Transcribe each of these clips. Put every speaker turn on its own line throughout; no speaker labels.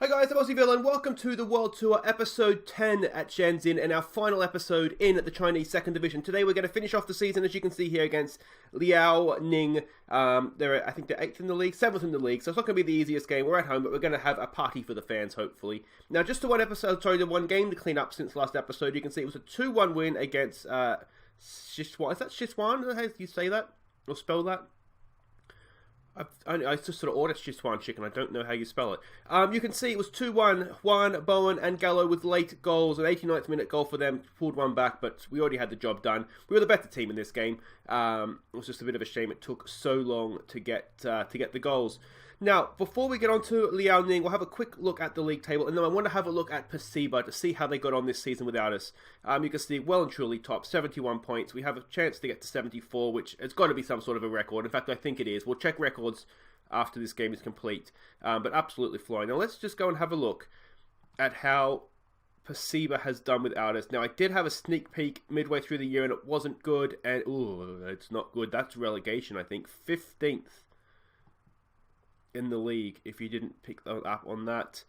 Hi guys, I'm Aussie and welcome to the World Tour episode 10 at Shenzhen and our final episode in the Chinese second division. Today we're going to finish off the season, as you can see here, against Liaoning. I think they're 8th in the league, 7th in the league, so it's not going to be the easiest game. We're at home, but we're going to have a party for the fans, hopefully. Now, just the one game to clean up since last episode. You can see it was a 2-1 win against Sichuan. Is that Sichuan? How do you say that? Or spell that? I just sort of ordered Sichuan chicken. I don't know how you spell it. You can see it was 2-1. Juan, Bowen, and Gallo with late goals. An 89th minute goal for them. Pulled one back, but we already had the job done. We were the better team in this game. It was just a bit of a shame it took so long to get the goals. Now, before we get on to Liaoning, we'll have a quick look at the league table, and then I want to have a look at Pasiba to see how they got on this season without us. You can see well and truly top, 71 points. We have a chance to get to 74, which has got to be some sort of a record. In fact, I think it is. We'll check records after this game is complete, but absolutely flying. Now, let's just go and have a look at how Pasiba has done without us. Now, I did have a sneak peek midway through the year, and it wasn't good, and ooh, it's not good. That's relegation, I think. 15th. In the league, if you didn't pick up on that.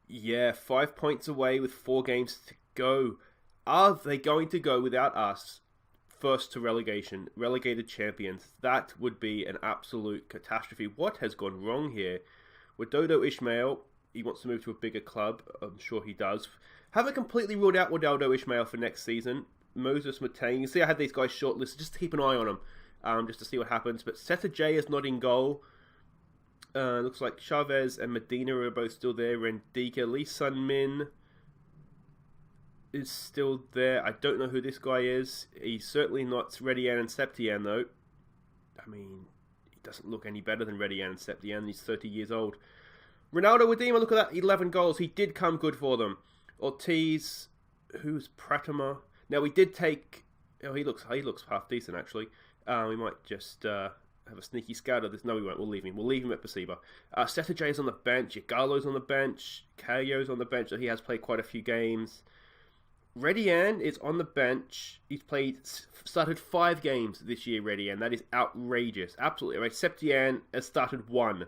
Yeah, 5 points away with 4 games to go. Are they going to go without us first to relegation, relegated champions? That would be an absolute catastrophe. What has gone wrong here? With Dodo Ishmael, he wants to move to a bigger club. I'm sure he does. Haven't completely ruled out Dodo Ishmael for next season. Moses Matane, you see I had these guys shortlisted just to keep an eye on them. Just to see what happens. But Seta J is not in goal. Looks like Chavez and Medina are both still there. Rendika, Lee Sun Min is still there. I don't know who this guy is. He's certainly not Redian and Septien, though. I mean, he doesn't look any better than Redian and Septien. He's 30 years old. Ronaldo Wadima, look at that. 11 goals. He did come good for them. Ortiz, who's Pratama? Now, we did take... Oh, he looks half decent, actually. We might just have a sneaky scout of this. No, we won't. We'll leave him. We'll leave him at Pasiba. Seta J is on the bench. Yagalo's on the bench. Kayo's on the bench. So he has played quite a few games. Redian is on the bench. He's started 5 games this year, Redian. That is outrageous. Absolutely. Right. Septien has started 1.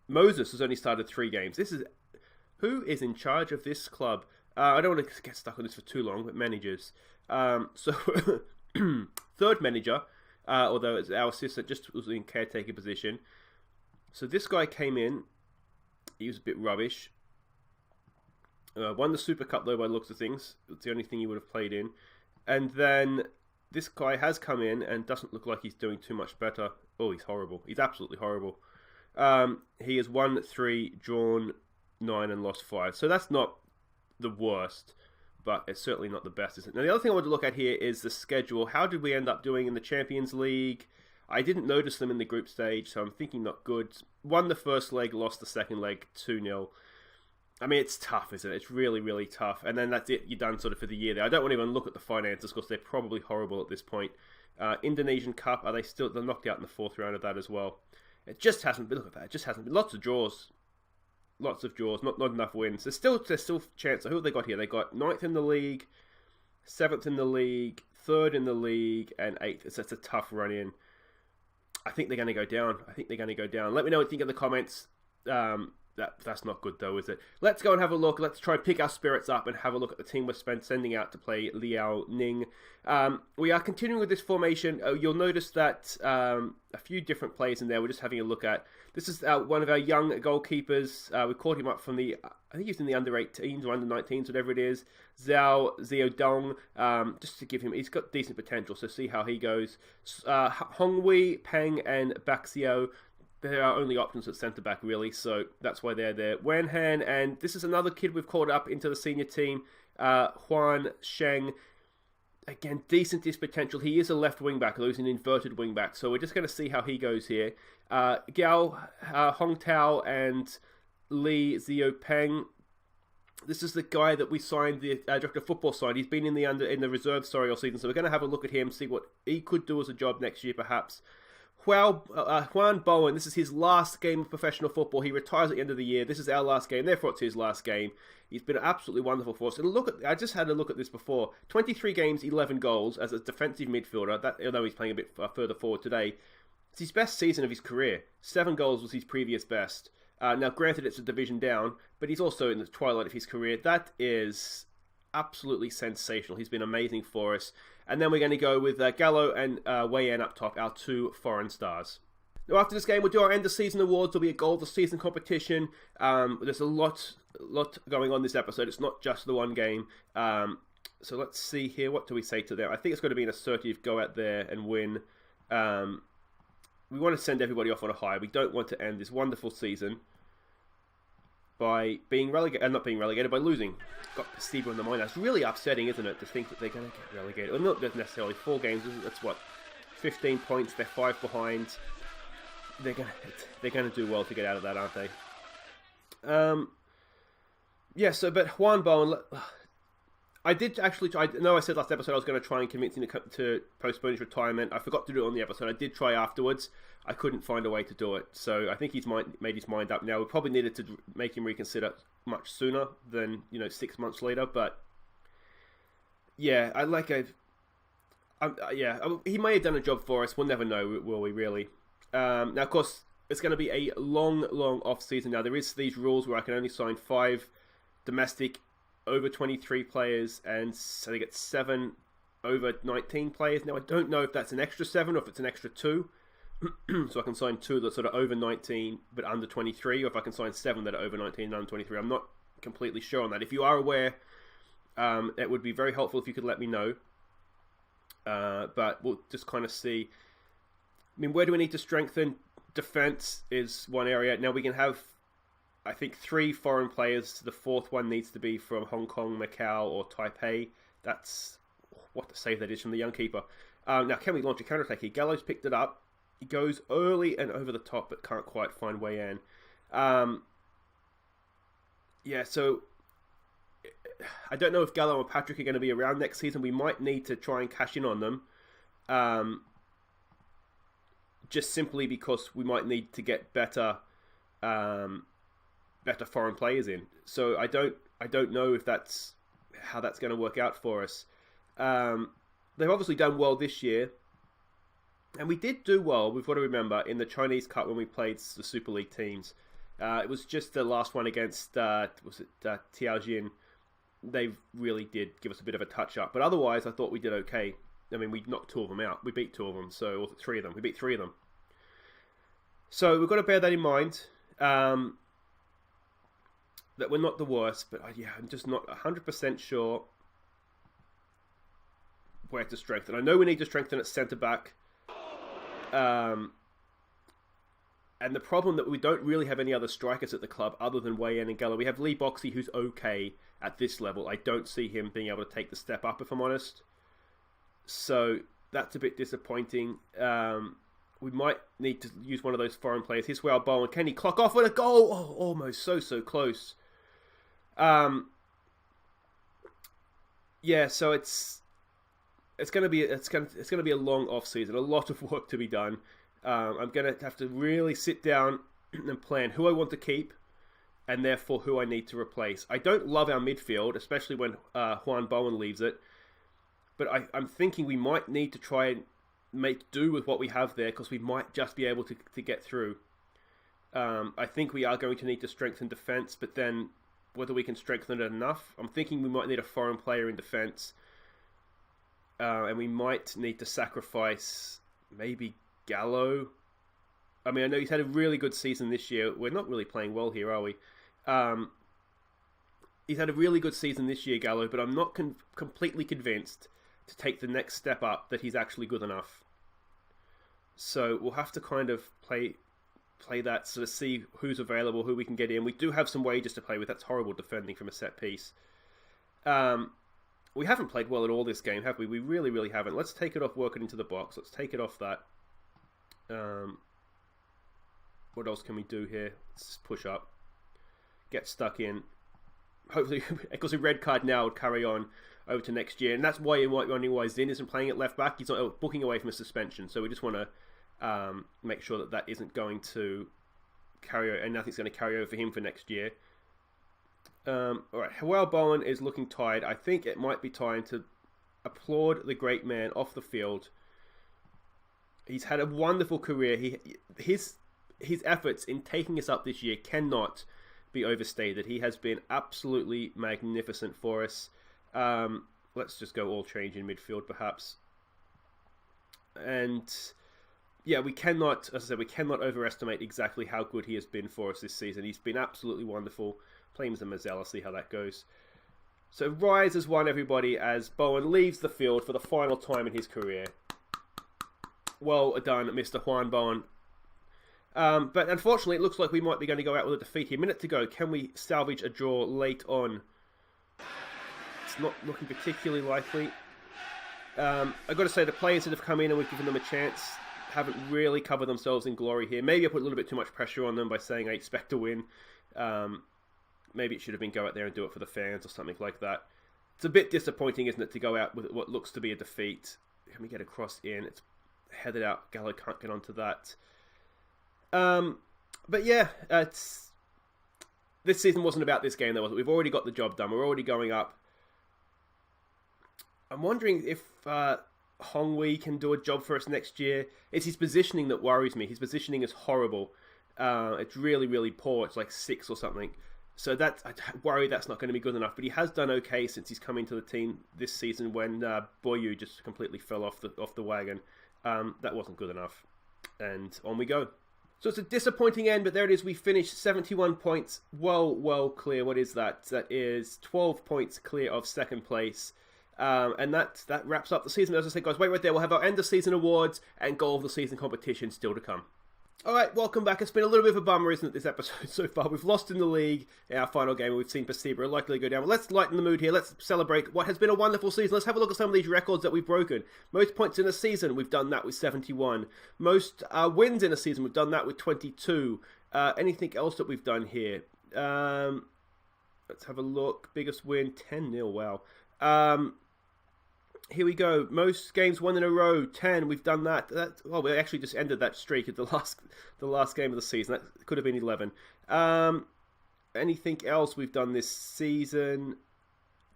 Moses has only started 3 games. Who is in charge of this club? I don't want to get stuck on this for too long, but managers. Third manager, although it's our assistant, just was in caretaker position. So this guy came in. He was a bit rubbish. Won the Super Cup, though, by the looks of things. It's the only thing he would have played in. And then this guy has come in and doesn't look like he's doing too much better. Oh, he's horrible. He's absolutely horrible. He has won 3, drawn 9, and lost 5. So that's not the worst, but it's certainly not the best, is it? Now, the other thing I want to look at here is the schedule. How did we end up doing in the Champions League? I didn't notice them in the group stage, so I'm thinking not good. Won the first leg, lost the second leg 2-0. I mean, it's tough, isn't it? It's really, really tough. And then that's it. You're done sort of for the year there. I don't want to even look at the finances because they're probably horrible at this point. Indonesian Cup, they're knocked out in the 4th round of that as well. It just hasn't been, look at that, it just hasn't been. Lots of draws. Lots of draws, not enough wins. There's still chance. Who have they got here? They got 9th in the league, 7th in the league, 3rd in the league, and 8th. It's a tough run in. I think they're going to go down. Let me know what you think in the comments. That's not good though, is it? Let's go and have a look. Let's try and pick our spirits up and have a look at the team we're sending out to play Liaoning. We are continuing with this formation. You'll notice that a few different players in there we're just having a look at. This is one of our young goalkeepers. We caught him up from I think he's in the under-18s or under-19s, whatever it is. Zhao Ziodong, just to give him, he's got decent potential, so see how he goes. Hongwei, Peng, and Baxio. They're our only options at centre-back, really, so that's why they're there. Wenhan, and this is another kid we've called up into the senior team, Huan Sheng. Again, decent potential. He is a left wing-back, although he's an inverted wing-back, so we're just going to see how he goes here. Gao, Hong Tao, and Li Ziopeng. This is the guy that we signed, the director of football signed. He's been in the reserves, all season, so we're going to have a look at him, see what he could do as a job next year, perhaps. Juan Bowen, this is his last game of professional football. He retires at the end of the year. This is our last game, therefore it's his last game. He's been absolutely wonderful for us. And I just had a look at this before. 23 games, 11 goals as a defensive midfielder. Although he's playing a bit further forward today. It's his best season of his career. 7 goals was his previous best. Now, granted, it's a division down, but he's also in the twilight of his career. That is absolutely sensational. He's been amazing for us. And then we're going to go with Gallo and Wei Yan up top, our 2 foreign stars. Now, after this game, we'll do our end of season awards. There'll be a goal of the season competition. There's a lot going on this episode. It's not just the one game. So let's see here. What do we say to them? I think it's going to be an assertive go out there and win. We want to send everybody off on a high. We don't want to end this wonderful season by being relegated, not being relegated, by losing. Got Steve on the mind. That's really upsetting, isn't it, to think that they're going to get relegated? Well, not necessarily 4 games. That's what, 15 points. They're 5 behind. They're going to do well to get out of that, aren't they? Yeah. So, but Juan Bowen, I did actually try. I know I said last episode I was going to try and convince him to postpone his retirement. I forgot to do it on the episode. I did try afterwards. I couldn't find a way to do it. So I think he's made his mind up now. We probably needed to make him reconsider much sooner than 6 months later. But yeah, he may have done a job for us. We'll never know, will we? Really? Now, of course, it's going to be a long off season. Now there is these rules where I can only sign 5 domestic over 23 players, and so they get 7 over 19 players. Now I don't know if that's an extra 7 or if it's an extra 2. So I can sign 2 that sort of over 19 but under 23, or if I can sign 7 that are over 19 and under 23. I'm not completely sure on that. If you are aware, it would be very helpful if you could let me know. But we'll just kind of see. I mean, where do we need to strengthen? Defense is one area. Now we can have, I think, 3 foreign players. The 4th one needs to be from Hong Kong, Macau, or Taipei. That's what the save that is from the young keeper. Now, can we launch a counter-attack here? Gallo's picked it up. He goes early and over the top, but can't quite find Wei Yan. Yeah, so I don't know if Gallo and Patrick are going to be around next season. We might need to try and cash in on them. Just simply because we might need to get better foreign players in. So I don't know if that's how that's going to work out for us. They've obviously done well this year, and we did do well. We've got to remember in the Chinese Cup when we played the Super League teams. It was just the last one against Tiaojin. They really did give us a bit of a touch up, but otherwise I thought we did okay. I mean, we knocked 2 of them out. We beat 2 of them, or 3 of them. We beat 3 of them. So we've got to bear that in mind. That we're not the worst, but I'm just not 100% sure where to strengthen. I know we need to strengthen at centre back. And the problem that we don't really have any other strikers at the club other than Wei Yan and Gallo. We have Lee Boxey, who's okay at this level. I don't see him being able to take the step up, if I'm honest. So that's a bit disappointing. We might need to use one of those foreign players. Here's Juan Bowen. Can he clock off with a goal? Oh, almost. So close. Yeah, so it's going to be a long off season. A lot of work to be done. I'm going to have to really sit down and plan who I want to keep, and therefore who I need to replace. I don't love our midfield, especially when Juan Bowen leaves it. But I'm thinking we might need to try and make do with what we have there, because we might just be able to get through. I think we are going to need to strengthen defence, but then whether we can strengthen it enough, I'm thinking we might need a foreign player in defence. And we might need to sacrifice maybe Gallo. I mean, I know he's had a really good season this year. We're not really playing well here, are we? He's had a really good season this year, Gallo, but I'm not completely convinced to take the next step up that he's actually good enough. So we'll have to kind of play that, sort of see who's available, who we can get in. We do have some wages to play with. That's horrible defending from a set piece. We haven't played well at all this game, have we? We really haven't. Let's take it off working into the box. Let's take it off that. What else can we do here? Let's just push up. Get stuck in. Hopefully, because a red card now would carry on over to next year. And that's why Zin isn't playing at left back. He's not booking away from a suspension. So we just want to make sure that isn't going to carry over, and nothing's going to carry over for him for next year. Alright, Juan Bowen is looking tired. I think it might be time to applaud the great man off the field. He's had a wonderful career. His efforts in taking us up this year cannot be overstated. He has been absolutely magnificent for us. Let's just go all change in midfield, perhaps. And yeah, we cannot, as I said, we cannot overestimate exactly how good he has been for us this season. He's been absolutely wonderful. Playing as a Mazzella, see how that goes. So Rise has won, everybody, as Bowen leaves the field for the final time in his career. Well done, Mr. Juan Bowen. But unfortunately, it looks like we might be going to go out with a defeat here. A minute to go. Can we salvage a draw late on? It's not looking particularly likely. I've got to say, the players that have come in and we've given them a chance haven't really covered themselves in glory here. Maybe I put a little bit too much pressure on them by saying I expect to win. Maybe it should have been go out there and do it for the fans or something like that. It's a bit disappointing, isn't it, to go out with what looks to be a defeat. Can we get a cross in? It's headed out. Gallo can't get onto that. But yeah, this season wasn't about this game, though, was it? We've already got the job done. We're already going up. I'm wondering if Hongwei can do a job for us next year. It's his positioning that worries me. His positioning is horrible. It's really, really poor. It's like 6 or something. So I worry that's not going to be good enough. But he has done okay since he's come into the team this season when Boyu just completely fell off the wagon. That wasn't good enough. And on we go. So it's a disappointing end, but there it is. We finished 71 points. Well clear. What is that? That is 12 points clear of second place. And that wraps up the season. As I said, guys, wait right there. We'll have our end of season awards and goal of the season competition still to come. Alright, welcome back. It's been a little bit of a bummer, isn't it, this episode so far? We've lost in the league in our final game, and we've seen Pasiba likely go down. But let's lighten the mood here. Let's celebrate what has been a wonderful season. Let's have a look at some of these records that we've broken. Most points in a season, we've done that with 71. Most wins in a season, we've done that with 22. Anything else that we've done here? Let's have a look. Biggest win, 10-0, wow. Here we go. Most games won in a row, 10. We've done that. Well, we actually just ended that streak at the last game of the season. That could have been 11. Anything else we've done this season?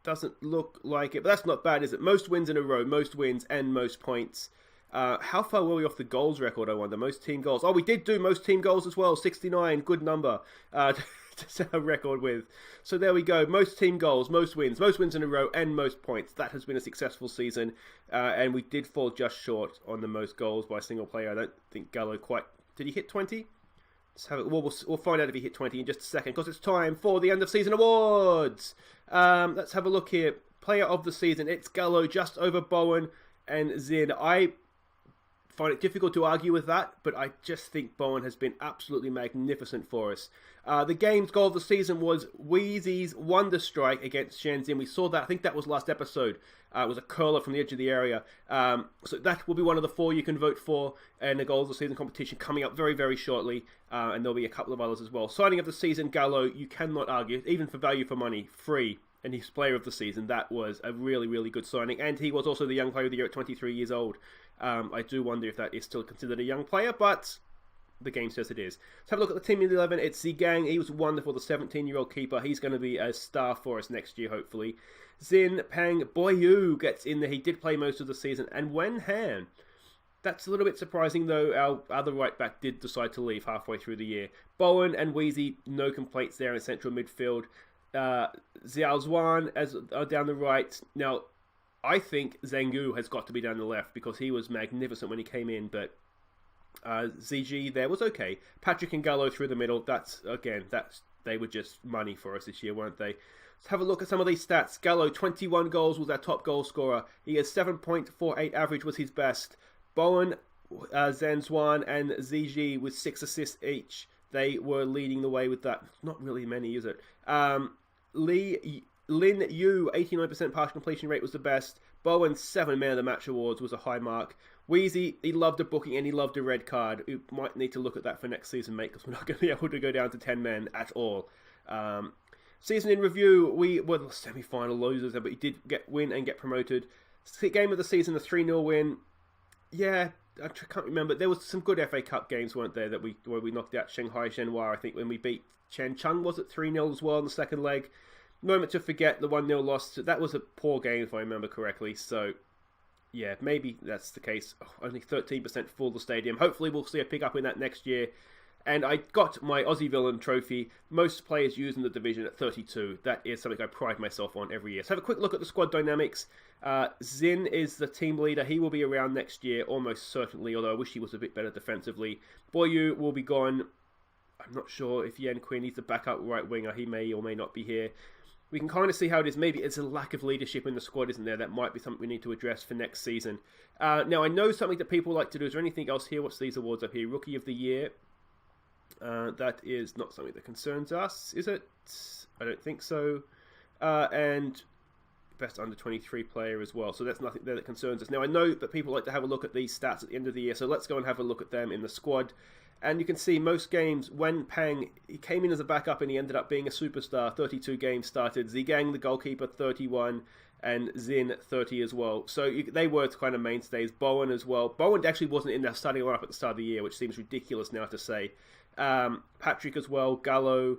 Doesn't look like it, but that's not bad, is it? Most wins in a row, most wins and most points. How far were we off the goals record, I wonder? Most team goals. Oh, we did do most team goals as well. 69, good number. To set a record with. So there we go. Most team goals, most wins in a row, and most points. That has been a successful season, and we did fall just short on the most goals by a single player. I don't think Gallo quite... Did he hit 20? Let's have it. We'll find out if he hit 20 in just a second, because it's time for the end of season awards. Let's have a look here. Player of the season. It's Gallo, just over Bowen and Zin. I find it difficult to argue with that, but I just think Bowen has been absolutely magnificent for us. The game's goal of the season was Wheezy's wonder strike against Shenzhen. We saw that, I think that was last episode. It was a curler from the edge of the area. So that will be one of the 4 you can vote for in the goal of the season competition coming up very, very shortly. And there'll be a couple of others as well. Signing of the season, Gallo, you cannot argue, even for value for money, free. And he's player of the season. That was a really, really good signing. And he was also the young player of the year at 23 years old. I do wonder if that is still considered a young player, but the game says it is. Let's have a look at the team in the 11. It's Zigang. He was wonderful, the 17-year-old keeper. He's going to be a star for us next year, hopefully. Zin Pang Boyu gets in there. He did play most of the season. And Wen Han. That's a little bit surprising, though. Our other right back did decide to leave halfway through the year. Bowen and Wheezy, no complaints there in central midfield. Xiao Zhuan as down the right. Now, I think Zhang Yu has got to be down the left because he was magnificent when he came in, but ZG there was okay. Patrick and Gallo through the middle. They were just money for us this year, weren't they? Let's have a look at some of these stats. Gallo, 21 goals, was our top goal scorer. He has 7.48 average, was his best. Bowen, Zhang Zhuan, and ZG with 6 assists each. They were leading the way with that. Not really many, is it? Lin Yu, 89% partial completion rate was the best. Bowen, 7 Man of the Match awards was a high mark. Wheezy, he loved a booking and he loved a red card. We might need to look at that for next season, mate, because we're not going to be able to go down to 10 men at all. Season in review, we were the semi-final losers, but we did win and get promoted. Game of the season, a 3-0 win. Yeah, I can't remember. There was some good FA Cup games, weren't there, where we knocked out Shanghai Shenhua, I think, when we beat Chen Chung, was it 3-0 as well in the second leg? Moment to forget, the 1-0 loss. That was a poor game, if I remember correctly. So, yeah, maybe that's the case. Oh, only 13% full the stadium. Hopefully we'll see a pick up in that next year. And I got my Aussie Villain trophy. Most players use in the division at 32. That is something I pride myself on every year. So have a quick look at the squad dynamics. Zin is the team leader. He will be around next year, almost certainly, although I wish he was a bit better defensively. Boyu will be gone. I'm not sure if Yan Quinn, he's the backup right winger. He may or may not be here. We can kind of see how it is. Maybe it's a lack of leadership in the squad, isn't there? That might be something we need to address for next season. Now, I know something that people like to do. Is there anything else here? What's these awards up here? Rookie of the Year. That is not something that concerns us, is it? I don't think so. And best under 23 player as well. So that's nothing there that concerns us. Now, I know that people like to have a look at these stats at the end of the year. So let's go and have a look at them in the squad. And you can see most games, when Pang, he came in as a backup and he ended up being a superstar. 32 games started. Zigang, the goalkeeper, 31. And Zin, 30 as well. So they were kind of mainstays. Bowen as well. Bowen actually wasn't in their starting lineup at the start of the year, which seems ridiculous now to say. Patrick as well. Gallo,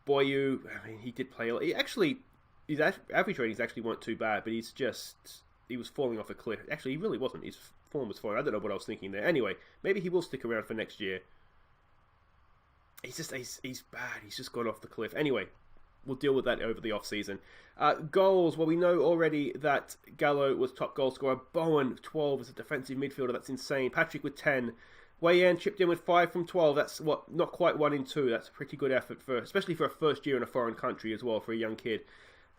Boyu. I mean, he did play. His average ratings actually weren't too bad, but he was falling off a cliff. Actually, he really wasn't. His form was falling. I don't know what I was thinking there. Anyway, maybe he will stick around for next year. He's bad. He's just gone off the cliff. Anyway, we'll deal with that over the off-season. Goals. Well, we know already that Gallo was top goal scorer. Bowen, 12 as a defensive midfielder. That's insane. Patrick with 10. Wei Yan chipped in with 5 from 12. That's not quite 1 in 2. That's a pretty good effort, especially for a first year in a foreign country as well, for a young kid.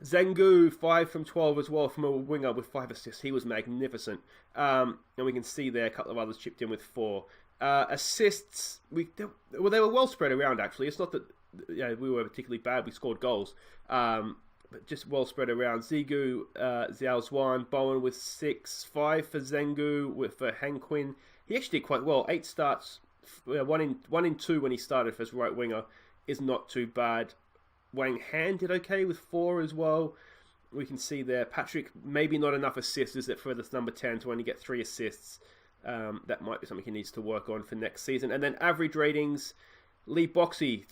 Zhengu, 5 from 12 as well from a winger with 5 assists. He was magnificent. And we can see there a couple of others chipped in with 4. Assists, they were well spread around actually. It's not that we were particularly bad. We scored goals. But just well spread around. Zigu, Xiao Zhuan, Bowen with 6, 5 for Zhengu, for Han Quinn. He actually did quite well. 8 starts, 1 in 2 when he started as right winger is not too bad. Wang Han did okay with 4 as well. We can see there. Patrick, maybe not enough assists, is it, for this number 10 to only get 3 assists. That might be something he needs to work on for next season. And then average ratings, Lee Boxy,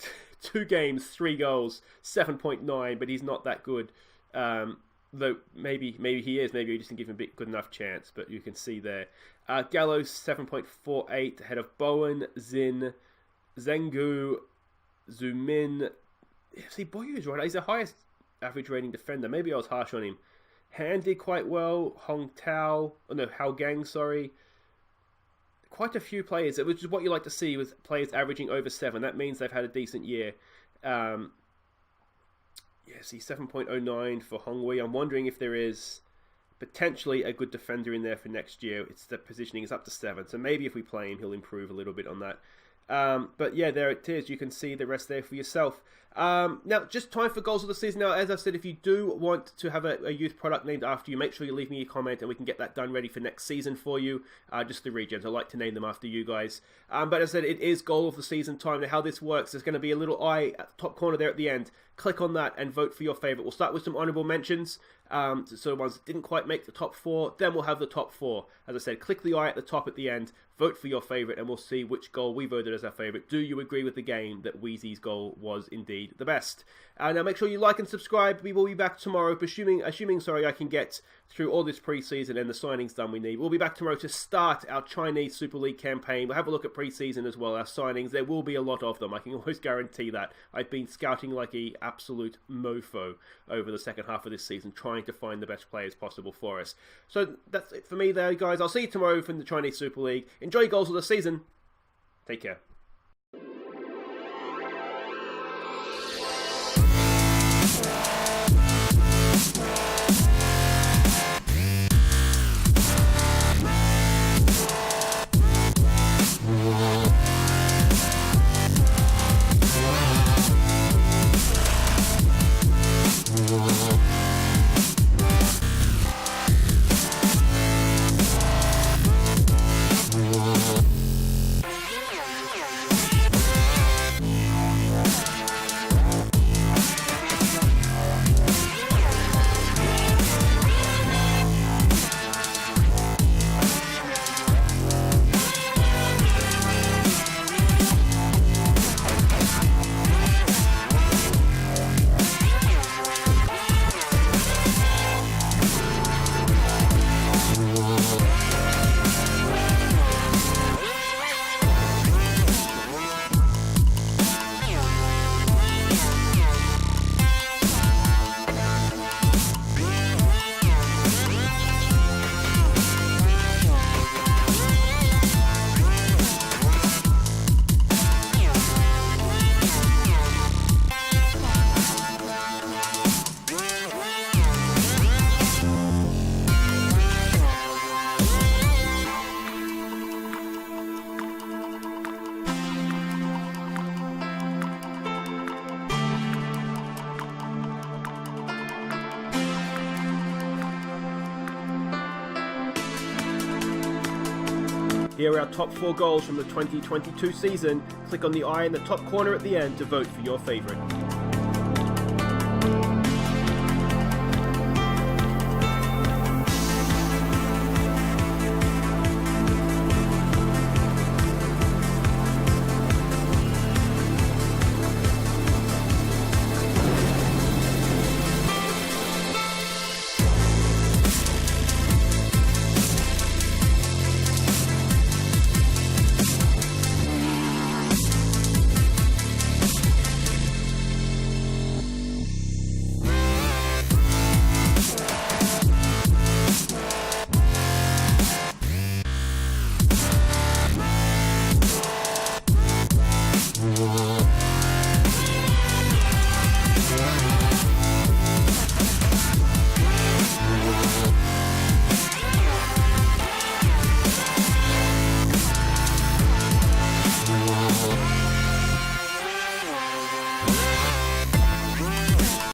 2 games, 3 goals, 7.9, but he's not that good. Though maybe he is. Maybe he just didn't give him a bit good enough chance, but you can see there. Gallo, 7.48, ahead of Bowen, Zin, Zhengu, Zumin. See, Boyu is right. He's the highest average rating defender. Maybe I was harsh on him. Han did quite well. Hao Gang, sorry. Quite a few players, which is what you like to see with players averaging over 7. That means they've had a decent year. See, 7.09 for Hongwei. I'm wondering if there is potentially a good defender in there for next year. The positioning is up to 7, so maybe if we play him, he'll improve a little bit on that. But yeah, there it is. You can see the rest there for yourself. Now, just time for goals of the season. Now, as I've said, if you do want to have a youth product named after you, make sure you leave me a comment and we can get that done ready for next season for you. Just the regions. I like to name them after you guys. But as I said, it is goal of the season time. Now, how this works, there's going to be a little eye at the top corner there at the end. Click on that and vote for your favourite. We'll start with some honourable mentions. So ones that didn't quite make the top 4. Then we'll have the top 4. As I said, click the eye at the top at the end. Vote for your favourite and we'll see which goal we voted as our favourite. Do you agree with the game that Wheezy's goal was indeed the best? Now make sure you like and subscribe. We will be back tomorrow, assuming I can get through all this pre-season and the signings done we need. We'll be back tomorrow to start our Chinese Super League campaign. We'll have a look at pre-season as well, our signings. There will be a lot of them. I can always guarantee that. I've been scouting like an absolute mofo over the second half of this season, trying to find the best players possible for us. So that's it for me there, guys. I'll see you tomorrow from the Chinese Super League. Enjoy goals of the season. Take care. Here are our top 4 goals from the 2022 season. Click on the eye in the top corner at the end to vote for your favourite.